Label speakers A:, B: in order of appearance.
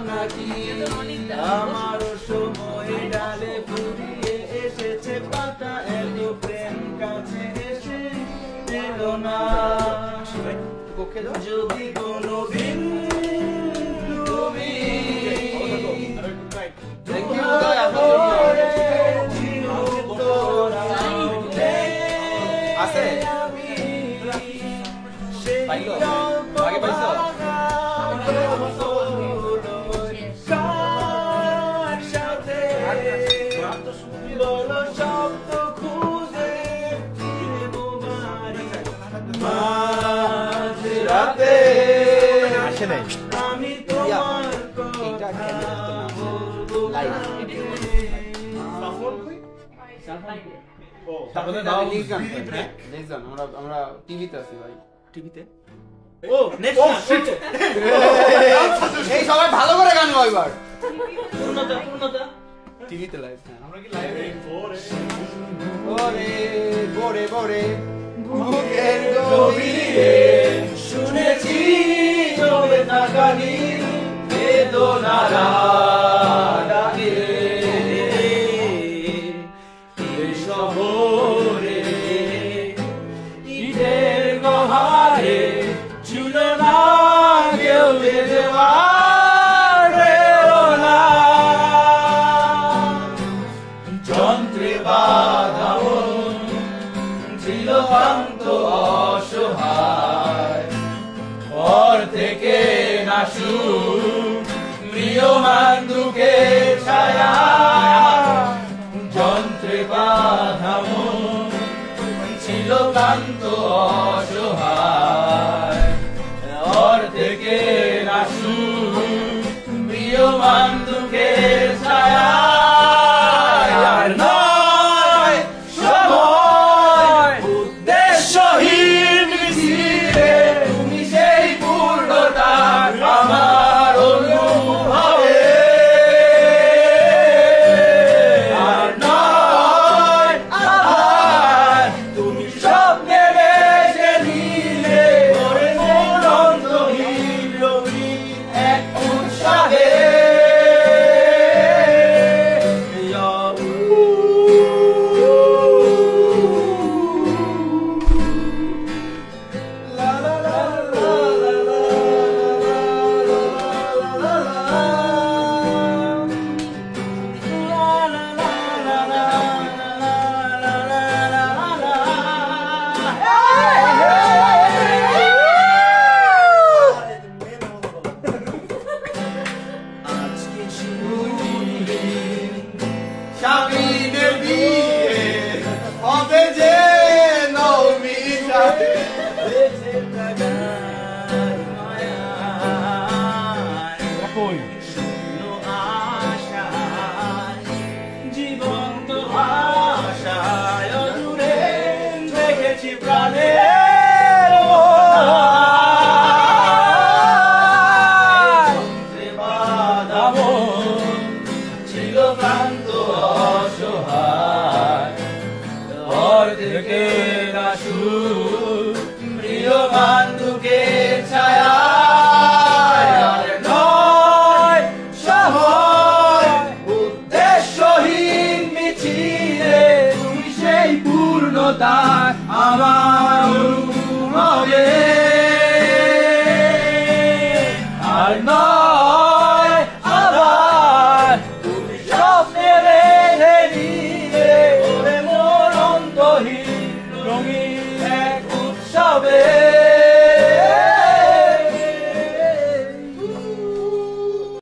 A: নাকি আমারও সময় ডালে ফুরিয়ে এসেছে পাতা এত প্রেম কাছে এসে এলো না যদি কোনো দিন তুমি
B: আছে পাইলো আগে পাইছো আসে নাই
A: আমি তোমার
B: আমরা টিভিতে আছি ভাই
A: টিভিতে ও নেক্সট
B: এই সবাই ভালো করে গান গাও এবার
A: পূর্ণতা
B: টিভিতে লাইভ আমরা কি লাইভে ওরে গোরে গোরে বুকের গভীরে
A: শুনেছি জমে থাকা নীল বেদনারা ডাকে এই শহরে ঈদের গহারে ঝুলনা কেউ দেওয়ার প্রেরণা যন্ত্রে বাধা মন ছিল শান্ত অসহায় পর থেকে নাশু প্রিয়মান দুঃখের ছায়া যন্ত্রে বাধা মন ছিল শান্ত অসহায় পর থেকে নাশু প্রিয়মান দুঃখের ছায়া আর নয় সময় উদ্দেশ্যহীন মিছিলে তুমি সেই পূর্ণতা আমার অনুভবে আর নয় আবার তুমি স্বপ্নে বেশে নিলে করে মন অন্তহীন রবি এক উৎসাহে স্বামীদের বিয়ে হবে যে নৌমিটা বেঁচে থাকার মায়া